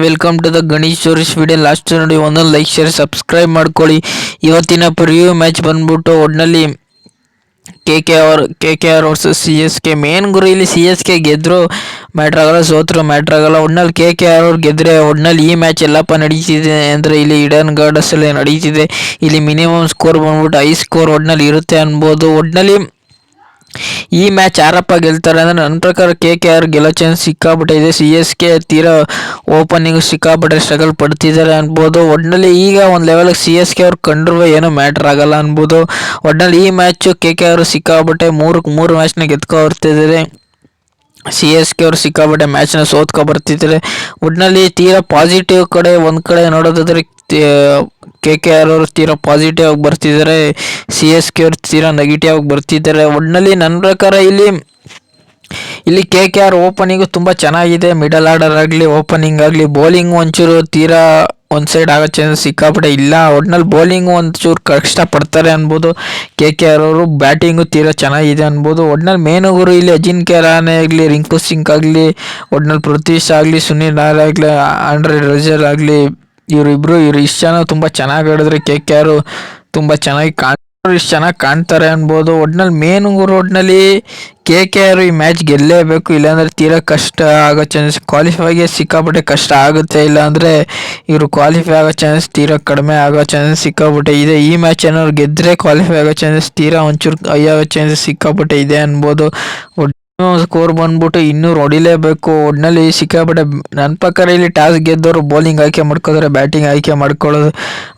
Welcome to the Ganesh stories video. Last ನೋಡಿ ಒಂದೊಂದು like share subscribe ಮಾಡ್ಕೊಳ್ಳಿ. ಇವತ್ತಿನ ಪ್ರಿವ್ಯೂ ಮ್ಯಾಚ್ ಬಂದ್ಬಿಟ್ಟು ಒಟ್ಟಿನಲ್ಲಿ K K R versus C S K. Main ಗುರು ಇಲ್ಲಿ ಸಿ ಎಸ್ ಕೆ ಗೆದ್ರು ಮ್ಯಾಟ್ರ್ ಆಗಲ್ಲ, ಸೋತ್ರು ಮ್ಯಾಟ್ರ್ ಆಗಲ್ಲ. ಒಟ್ನಲ್ಲಿ ಕೆ ಆರ್ ಅವ್ರು ಗೆದ್ರೆ ಒಟ್ನಲ್ಲಿ ಈ ಮ್ಯಾಚ್ ಎಲ್ಲಪ್ಪ ನಡೀತಿದೆ ಅಂದರೆ ಇಲ್ಲಿ ಈಡನ್ ಗಾರ್ಡನ್ಸ್ ಅಲ್ಲಿ ನಡೀತಿದೆ. ಇಲ್ಲಿ ಮಿನಿಮಮ್ ಸ್ಕೋರ್ ಬಂದ್ಬಿಟ್ಟು ಹೈ ಸ್ಕೋರ್ ಒಟ್ನಲ್ಲಿ ಇರುತ್ತೆ ಅನ್ಬೋದು. ಒಟ್ನಲ್ಲಿ ಈ ಮ್ಯಾಚ್ ಯಾರಪ್ಪ ಗೆಲ್ತಾರೆ ಅಂದರೆ ನನ್ನ ಪ್ರಕಾರ ಕೆ ಆರ್ ಗೆಲ್ಲೋ ಚಾನ್ಸ್ ಸಿಕ್ಕಾಬಿಟ್ಟೆ ಇದೆ. ಸಿ ಎಸ್ ಕೆ ತೀರಾ ಓಪನಿಂಗ್ ಸಿಕ್ಕಾಬಿಟ್ಟೆ ಸ್ಟ್ರಗಲ್ ಪಡ್ತಿದ್ದಾರೆ ಅನ್ಬೋದು. ಒಟ್ಟಿನಲ್ಲಿ ಈಗ ಒಂದು ಲೆವೆಲ್ಗೆ ಸಿ ಎಸ್ ಕೆ ಅವ್ರು ಕಂಡ್ರೂ ಏನೂ ಮ್ಯಾಟ್ರ್ ಆಗಲ್ಲ ಅನ್ಬೋದು. ಒಟ್ಟಿನಲ್ಲಿ ಈ ಮ್ಯಾಚು ಕೆ ಆರ್ ಸಿಕ್ಕಾಬಿಟ್ಟೆ ಮೂರು ಮ್ಯಾಚ್ನ ಗೆದ್ಕೊ ಬರ್ತಿದ್ದಾರೆ. ಸಿ ಎಸ್ ಕೆ ಅವರು ಸಿಕ್ಕಾಬಿಟ್ಟೆ ಮ್ಯಾಚ್ನ ಸೋತ್ಕೊ ಬರ್ತಿದ್ದಾರೆ. ಒಟ್ಟಿನಲ್ಲಿ ತೀರಾ ಪಾಸಿಟಿವ್ ಕಡೆ ಒಂದು ಕಡೆ ನೋಡೋದಾದ್ರೆ ಕೆ ಆರ್ ಅವರು ತೀರಾ ಪಾಸಿಟಿವ್ ಆಗಿ ಬರ್ತಿದ್ದಾರೆ, ಸಿ ಎಸ್ ಕೆ ಅವರು ತೀರಾ ನೆಗೆಟಿವ್ ಆಗಿ ಬರ್ತಿದ್ದಾರೆ. ಒಟ್ಟಿನಲ್ಲಿ ನನ್ನ ಪ್ರಕಾರ ಇಲ್ಲಿ ಕೆ ಆರ್ ಓಪನಿಂಗು ತುಂಬ ಚೆನ್ನಾಗಿದೆ. ಮಿಡಲ್ ಆರ್ಡರ್ ಆಗಲಿ ಓಪನಿಂಗ್ ಆಗಲಿ ಬೌಲಿಂಗ್ ಒಂಚೂರು ತೀರಾ ಒಂದು ಸೈಡ್ ಆಗೋ ಚಾನ್ಸ್ ಸಿಕ್ಕಾಪಟ್ಟೆ ಇಲ್ಲ. ಒಟ್ನಲ್ಲಿ ಬೌಲಿಂಗು ಒಂಚೂರು ಕಷ್ಟಪಡ್ತಾರೆ ಅನ್ಬೋದು. ಕೆ ಆರ್ ಅವರು ಬ್ಯಾಟಿಂಗು ತೀರಾ ಚೆನ್ನಾಗಿದೆ ಅನ್ಬೋದು. ಒಟ್ನಲ್ಲಿ ಮೇನುಗುರು ಇಲ್ಲಿ ಅಜಿಂಕ್ಯ ರಹಾನೆ ಆಗಲಿ, ರಿಂಕು ಸಿಂಗ್ ಆಗಲಿ, ಒಟ್ನಲ್ಲಿ ಪೃಥ್ವಿ ಶಾ ಆಗಲಿ, ಸುನಿಲ್ ನಾರಾಯಣ್ ಆಗಲಿ, ಆಂಡ್ರೆ ರಜಲ್ ಆಗಲಿ, ಇವರು ಇಷ್ಟು ಜನ ತುಂಬ ಚೆನ್ನಾಗಿ ಆಡಿದ್ರೆ ಕೆ ಆರ್ ತುಂಬ ಚೆನ್ನಾಗಿ ಇಷ್ಟು ಚೆನ್ನಾಗಿ ಕಾಣ್ತಾರೆ ಅನ್ಬೋದು. ಒಟ್ನಲ್ಲಿ ಮೇನುಗುರು ಒಟ್ನಲ್ಲಿ ಕೆ ಆರ್ ಈ ಮ್ಯಾಚ್ ಗೆಲ್ಲೇಬೇಕು, ಇಲ್ಲಾಂದರೆ ತೀರಾ ಕಷ್ಟ ಆಗೋ ಚಾನ್ಸ್, ಕ್ವಾಲಿಫೈಗೆ ಸಿಕ್ಕಾಪಟ್ಟೆ ಕಷ್ಟ ಆಗುತ್ತೆ. ಇಲ್ಲಾಂದರೆ ಇವರು ಕ್ವಾಲಿಫೈ ಆಗೋ ಚಾನ್ಸ್ ತೀರಾ ಕಡಿಮೆ ಆಗೋ ಚಾನ್ಸ್ ಸಿಕ್ಕಾಪಟ್ಟೆ ಇದೆ. ಈ ಮ್ಯಾಚ್ ಏನಾದ್ರು ಗೆದ್ದರೆ ಕ್ವಾಲಿಫೈ ಆಗೋ ಚಾನ್ಸಸ್ ತೀರಾ ಒಂಚೂರು ಹೈ ಆಗೋ ಚಾನ್ಸಸ್ ಸಿಕ್ಕಾಪಟ್ಟೆ ಇದೆ ಅನ್ಬೋದು. ಸ್ಕೋರ್ ಬಂದ್ಬಿಟ್ಟು 200 ಹೊಡಿಲೇಬೇಕು. ಒಟ್ಟಿನಲ್ಲಿ ಸಿಕ್ಕಾಪಟ್ಟೆ ನನ್ನ ಪ್ರಕಾರ ಇಲ್ಲಿ ಟಾಸ್ ಗೆದ್ದವರು ಬೌಲಿಂಗ್ ಆಯ್ಕೆ ಮಾಡ್ಕೋತಾರೆ, ಬ್ಯಾಟಿಂಗ್ ಆಯ್ಕೆ ಮಾಡ್ಕೊಳ್ಳೋದು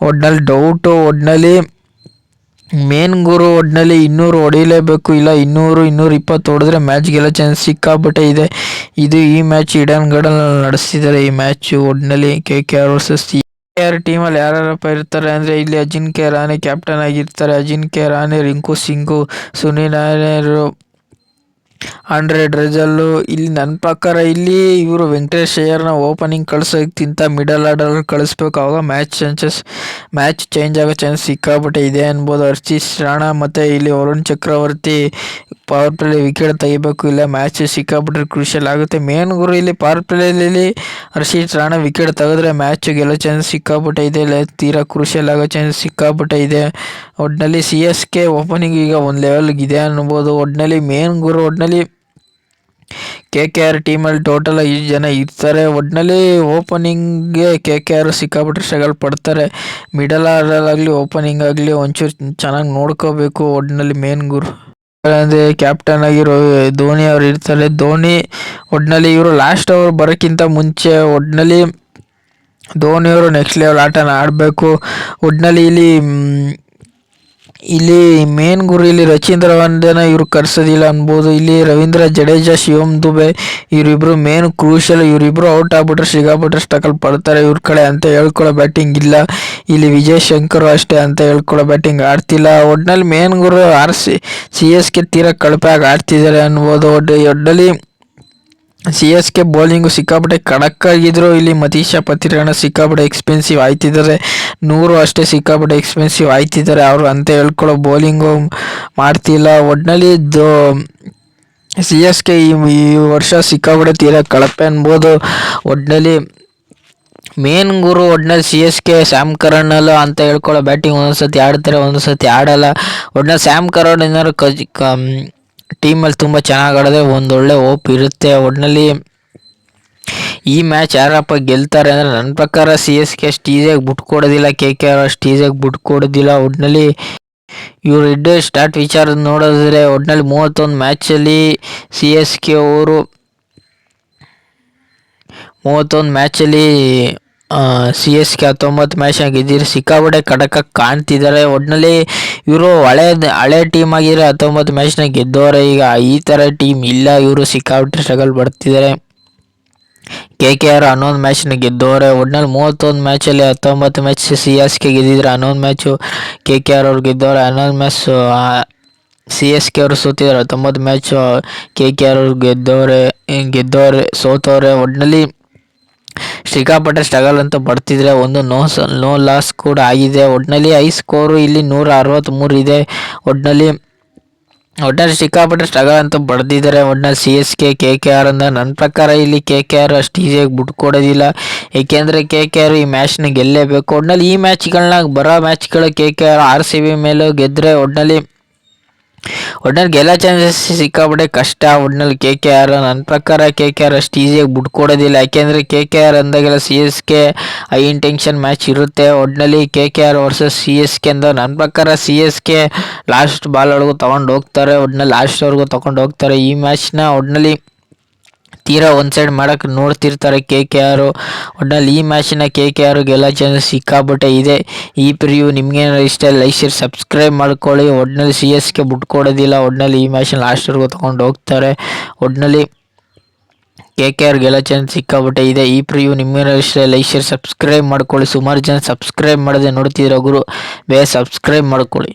ಒಟ್ಟಿನಲ್ಲಿ ಡೌಟು. ಒಟ್ಟಿನಲ್ಲಿ ಮೇನ್ ಗುರು ಒಟ್ಟಿನಲ್ಲಿ 200 ಹೊಡಿಲೇಬೇಕು, ಇಲ್ಲ 200-220 ಹೊಡೆದ್ರೆ ಮ್ಯಾಚ್ ಗೆಲ್ಲೋ ಚಾನ್ಸ್ ಸಿಕ್ಕಾಪಟ್ಟೆ ಇದೆ. ಈ ಮ್ಯಾಚ್ ಈಡನ್ ಗಾರ್ಡನ್ ನಡೆಸ್ತಿದ್ದಾರೆ. ಈ ಮ್ಯಾಚ್ ಒಟ್ಟಿನಲ್ಲಿ K R versus K R ಟೀಮಲ್ಲಿ ಯಾರ್ಯಾರಪ್ಪ ಇರ್ತಾರೆ ಅಂದರೆ ಇಲ್ಲಿ ಅಜಿಂಕ್ಯ ರಹಾನೆ ಕ್ಯಾಪ್ಟನ್ ಆಗಿರ್ತಾರೆ. Ajinkya Rahane, Rinku Singh, Sunil Narayan, Andre Russell. ಇಲ್ಲಿ ನನ್ನ ಪ್ರಕಾರ ಇಲ್ಲಿ ಇವರು ವೆಂಕಟೇಶ್ ಅಯ್ಯರ್ನ ಓಪನಿಂಗ್ ಕಳ್ಸೋಕ್ಕಿಂತ ಮಿಡಲ್ ಆರ್ಡರ್ ಕಳಿಸ್ಬೇಕು. ಆವಾಗ ಮ್ಯಾಚ್ ಚೇಂಜ್ ಆಗೋ ಚಾನ್ಸ್ ಸಿಕ್ಕಾಪಟ್ಟೆ ಇದೆ ಅನ್ಬೋದು. ಹರ್ಷಿತ್ ರಾಣಾ ಮತ್ತು ಇಲ್ಲಿ ವರುಣ್ ಚಕ್ರವರ್ತಿ ಪವರ್ ಪ್ಲೇಲಿ ವಿಕೆಟ್ ತೆಗಿಬೇಕು, ಇಲ್ಲ ಮ್ಯಾಚ್ ಸಿಕ್ಕಾಪಟ್ಟೆ ಕ್ರೂಷಿಯಲ್ ಆಗುತ್ತೆ. ಮೇನ್ ಗುರು ಇಲ್ಲಿ ಪವರ್ ಪ್ಲೇಲಿ ಹರ್ಷಿತ್ ರಾಣಾ ವಿಕೆಟ್ ತೆಗೆದ್ರೆ ಮ್ಯಾಚ್ ಗೆಲ್ಲೋ ಚಾನ್ಸ್ ಸಿಕ್ಕಾಪಟ್ಟೆ ಇದೆ, ಇಲ್ಲ ತೀರಾ ಕ್ರೂಷಿಯಲ್ ಆಗೋ ಚಾನ್ಸ್ ಸಿಕ್ಕಾಪಟ್ಟೆ ಇದೆ. ಒಟ್ಟಿನಲ್ಲಿ ಸಿ ಎಸ್ ಕೆ ಓಪನಿಂಗ್ ಈಗ ಒಂದು ಲೆವೆಲ್ಗೆ ಇದೆ ಅನ್ಬೋದು. ಒಟ್ಟಿನಲ್ಲಿ ಮೇನ್ ಗುರು ಒಟ್ಟಿನಲ್ಲಿ ಕೆ ಆರ್ ಟೀಮಲ್ಲಿ ಟೋಟಲ್ 5 ಜನ ಇರ್ತಾರೆ. ಒಟ್ಟಿನಲ್ಲಿ ಓಪನಿಂಗ್ಗೆ ಕೆ ಆರ್ ಸಿಕ್ಕಾಪಟ್ಟೆ ಸ್ಟ್ರಗಲ್ ಪಡ್ತಾರೆ. ಮಿಡಲ್ ಆರ್ಡರ್ ಆಗಲಿ ಓಪನಿಂಗ್ ಆಗಲಿ ಒಂಚೂರು ಚೆನ್ನಾಗಿ ನೋಡ್ಕೋಬೇಕು. ಒಟ್ಟಿನಲ್ಲಿ ಮೇನ್ ಗುರು ಅಂದರೆ ಕ್ಯಾಪ್ಟನ್ ಆಗಿರೋ ಧೋನಿ ಅವ್ರು ಇರ್ತಾರೆ. ಧೋನಿ ಒಟ್ಟಿನಲ್ಲಿ ಇವರು ಲಾಸ್ಟ್ ಓವರ್ ಬರೋಕ್ಕಿಂತ ಮುಂಚೆ ಒಟ್ಟಿನಲ್ಲಿ ಧೋನಿಯವರು ನೆಕ್ಸ್ಟ್ ಲೆವೆಲ್ ಆಟನ ಆಡಬೇಕು. ಒಟ್ಟಿನಲ್ಲಿ ಇಲ್ಲಿ ಮೇನ್ ಗುರು ಇಲ್ಲಿ ರಚೀಂದ್ರ ವಂದನ ಇವರು ಕರ್ಸೋದಿಲ್ಲ ಅನ್ಬೋದು. ಇಲ್ಲಿ ರವೀಂದ್ರ ಜಡೇಜಾ, ಶಿವಮ್ ದುಬೆ ಇವರಿಬ್ರು ಮೇನ್ ಕ್ರೂಷಿಯಲ್. ಇವರಿಬ್ರು ಔಟ್ ಆಗ್ಬಿಟ್ರೆ ಸಿಗಾಬಿಟ್ರೆ ಸ್ಟ್ರಗಲ್ ಪಡ್ತಾರೆ. ಇವ್ರ ಕಡೆ ಅಂತ ಹೇಳ್ಕೊಳ್ಳೋ ಬ್ಯಾಟಿಂಗ್ ಇಲ್ಲ. ಇಲ್ಲಿ ವಿಜಯ್ ಶಂಕರ್ ಅಷ್ಟೇ ಅಂತ ಹೇಳ್ಕೊಳ್ಳೋ ಬ್ಯಾಟಿಂಗ್ ಆಡ್ತಿಲ್ಲ. ಒಟ್ಟಿನಲ್ಲಿ ಮೇನ್ ಗುರು ಸಿ ಎಸ್ ಕೆ ತೀರಾ ಕಳಪೆಯಾಗಿ ಆಡ್ತಿದ್ದಾರೆ ಅನ್ಬೋದು. ಒಟ್ಟಿನಲ್ಲಿ ಸಿ ಎಸ್ ಕೆ ಬೌಲಿಂಗು ಸಿಕ್ಕಾಪಟ್ಟೆ ಖಡಕ್ ಆಗಿದ್ರು. ಇಲ್ಲಿ ಮತೀಶ ಪತಿರಾಣ ಸಿಕ್ಕಾಪಟ್ಟೆ ಎಕ್ಸ್ಪೆನ್ಸಿವ್ ಆಯ್ತಿದ್ದಾರೆ. 100 ಅಷ್ಟೇ ಸಿಕ್ಕಾಪಟ್ಟೆ ಎಕ್ಸ್ಪೆನ್ಸಿವ್ ಆಯ್ತಿದ್ದಾರೆ. ಅವರು ಅಂತ ಹೇಳ್ಕೊಳ್ಳೋ ಬೌಲಿಂಗು ಮಾಡ್ತಿಲ್ಲ. ಒಟ್ಟಿನಲ್ಲಿ ಸಿ ಎಸ್ ಕೆ ಈ ವರ್ಷ ಸಿಕ್ಕಾಪಟ್ಟೆ ತೀರಾ ಕಳಪೆ ಅನ್ಬೋದು. ಒಟ್ಟಿನಲ್ಲಿ ಮೇನ್ ಗುರು ಒಟ್ಟಿನಲ್ಲಿ C S K Sam Curran ಅಲ್ಲ ಅಂತ ಹೇಳ್ಕೊಳ್ಳೋ ಬ್ಯಾಟಿಂಗ್ ಒಂದೊಂದ್ಸತಿ ಆಡ್ತಾರೆ, ಒಂದೊಂದ್ಸತಿ ಆಡಲ್ಲ. ಒಟ್ಟಿನಲ್ಲಿ ಸ್ಯಾಮ್ ಕರಣ್ ಏನಾದ್ರು ಟೀಮಲ್ಲಿ ತುಂಬ ಚೆನ್ನಾಗಿ ಆಡಿದ್ರೆ ಒಂದೊಳ್ಳೆ ಹೋಪ್ ಇರುತ್ತೆ. ಒಟ್ಟಿನಲ್ಲಿ ಈ ಮ್ಯಾಚ್ ಯಾರಪ್ಪ ಗೆಲ್ತಾರೆ ಅಂದರೆ ನನ್ನ ಪ್ರಕಾರ ಸಿ ಎಸ್ ಕೆ ಅಷ್ಟು ಈಸಿಯಾಗಿ ಬಿಟ್ಕೊಡೋದಿಲ್ಲ, ಕೆ ಆರ್ ಅಷ್ಟು ಈಸಿಯಾಗಿ ಬಿಟ್ಕೊಡೋದಿಲ್ಲ. ಒಟ್ಟಿನಲ್ಲಿ ಇವರು ಇಡ್ಡೆ ಸ್ಟಾರ್ಟ್ ವಿಚಾರ ನೋಡಿದ್ರೆ ಒಟ್ಟಿನಲ್ಲಿ 31 ಮ್ಯಾಚಲ್ಲಿ ಸಿ ಎಸ್ ಕೆ ಅವರು 31 ಮ್ಯಾಚಲ್ಲಿ ಸಿ ಎಸ್ ಕೆ 19 ಮ್ಯಾಚ್ನ ಗೆದ್ದಿರು ಸಿಕ್ಕಾಪಟ್ಟೆ ಕಡಕಾಗಿ ಕಾಣ್ತಿದ್ದಾರೆ. ಒಟ್ಟಿನಲ್ಲಿ ಇವರು ಹಳೆ ಟೀಮ್ ಆಗಿರೋ 19 ಮ್ಯಾಚ್ನ ಗೆದ್ದವರೆ. ಈಗ ಈ ಥರ ಟೀಮ್ ಇಲ್ಲ, ಇವರು ಸಿಕ್ಕಾಪಟ್ಟೆ ಸ್ಟ್ರಗಲ್ ಪಡ್ತಿದ್ದಾರೆ. ಕೆ ಆರ್ 11 ಮ್ಯಾಚ್ನ ಗೆದ್ದವರೆ. ಒಟ್ಟಿನಲ್ಲಿ 31 ಮ್ಯಾಚಲ್ಲಿ 19 ಮ್ಯಾಚ್ ಸಿ ಎಸ್ ಕೆ ಗೆದ್ದಿದ್ರೆ 11 ಮ್ಯಾಚು ಕೆ ಆರ್ ಅವ್ರು ಗೆದ್ದವ್ರೆ. 11 ಮ್ಯಾಚ್ ಸಿ ಎಸ್ ಕೆ ಅವರು ಸೋತಿದ್ದಾರೆ. 19 ಮ್ಯಾಚು ಕೆ ಆರ್ ಅವ್ರು ಗೆದ್ದವ್ರೆ ಸೋತವ್ರೆ. ಒಟ್ಟಿನಲ್ಲಿ ಸಿಕ್ಕಾಪಟ್ಟೆ ಸ್ಟ್ರಗಲ್ ಅಂತ ಪಡ್ತಿದ್ರೆ ಒಂದು ನೋ ಲಾಸ್ ಕೂಡ ಆಗಿದೆ. ಒಟ್ಟಿನಲ್ಲಿ ಹೈ ಸ್ಕೋರು ಇಲ್ಲಿ 163 ಇದೆ. ಒಟ್ಟಿನಲ್ಲಿ ಸಿಕ್ಕಾಪಟ್ಟೆ ಸ್ಟ್ರಗಲ್ ಅಂತ ಪಡೆದಿದ್ದಾರೆ. ಒಟ್ಟಿನಲ್ಲಿ ಸಿ ಎಸ್ ಕೆ ಆರ್ ಅಂತ ನನ್ನ ಪ್ರಕಾರ ಇಲ್ಲಿ ಕೆ ಆರ್ ಅಷ್ಟು ಈಸಿಯಾಗಿ ಬಿಟ್ಕೊಡೋದಿಲ್ಲ. ಏಕೆಂದರೆ ಕೆ ಕೆ ಆರ್ ಈ ಮ್ಯಾಚ್ನ ಗೆಲ್ಲೇಬೇಕು. ಒಟ್ನಲ್ಲಿ ಈ ಮ್ಯಾಚ್ಗಳನ್ನ ಬರೋ ಮ್ಯಾಚ್ಗಳು K K R R C B ಮೇಲೂ ಗೆದ್ದರೆ ಒಟ್ನಲ್ಲಿ ಗೆಲ್ಲೋ ಚಾನ್ಸಸ್ ಸಿಕ್ಕಾಪಟ್ಟೆ ಕಷ್ಟ. ಒಟ್ನಲ್ಲಿ ಕೆ ಕೆ ಆರ್ ನನ್ನ ಪ್ರಕಾರ ಕೆ ಕೆ ಆರ್ ಅಷ್ಟು ಈಸಿಯಾಗಿ ಬಿಟ್ಕೊಡೋದಿಲ್ಲ. ಯಾಕೆಂದರೆ ಕೆ ಕೆ ಆರ್ ಅಂದಾಗೆಲ್ಲ C S K high intention match ಇರುತ್ತೆ. ಒಟ್ನಲ್ಲಿ K K R versus C S K ಅಂದ ನನ್ನ ಪ್ರಕಾರ ಸಿ ಎಸ್ ಕೆ ಲಾಸ್ಟ್ ಬಾಲ್ವರೆಗೂ ತೊಗೊಂಡು ಹೋಗ್ತಾರೆ. ಒಟ್ನಲ್ಲಿ ಲಾಸ್ಟ್ವರೆಗೂ ತೊಗೊಂಡು ಹೋಗ್ತಾರೆ ಈ ಮ್ಯಾಚ್ನ. ಒಟ್ನಲ್ಲಿ ತೀರಾ ಒಂದು ಸೈಡ್ ಮಾಡೋಕ್ಕೆ ನೋಡ್ತಿರ್ತಾರೆ ಕೆ ಕೆ ಆರು. ಒಟ್ನಲ್ಲಿ ಈ ಮ್ಯಾಚಿನ ಕೆ ಕೆ ಆರು ಗೆಲ್ಲೋ ಚಾನ್ಸಸ್ ಸಿಕ್ಕಾಪಟ್ಟೆ ಇದೆ. ಈ ಪ್ರಿವ್ಯೂ ನಿಮ್ಗೇನಾದ್ರು ಇಷ್ಟ ಲೈಕ್ ಶೇರ್ ಸಬ್ಸ್ಕ್ರೈಬ್ ಮಾಡ್ಕೊಳ್ಳಿ. ಒಟ್ನಲ್ಲಿ ಸಿ ಎಸ್ ಕೆ ಬಿಟ್ಕೊಡೋದಿಲ್ಲ. ಒಟ್ನಲ್ಲಿ ಈ ಮ್ಯಾಚ್ನ ಲಾಸ್ಟ್ವರೆಗೂ ತೊಗೊಂಡು ಹೋಗ್ತಾರೆ. ಒಟ್ನಲ್ಲಿ ಕೆ ಕೆ ಆರ್ ಗೆಲ್ಲೋ ಚಾನ್ಸ್ ಸಿಕ್ಕಾಪಟ್ಟೆ ಇದೆ. ಈ ಪ್ರಿವ್ಯೂ ನಿಮ್ಗೇನಾದ್ರು ಇಷ್ಟ ಲೈಕ್ ಶೇರ್ ಸಬ್ಸ್ಕ್ರೈಬ್ ಮಾಡ್ಕೊಳ್ಳಿ. ಸುಮಾರು ಜನ ಸಬ್ಸ್ಕ್ರೈಬ್ ಮಾಡದೆ ನೋಡ್ತಿರೋ ಗುರು ಬೇಗ ಸಬ್ಸ್ಕ್ರೈಬ್ ಮಾಡ್ಕೊಳ್ಳಿ.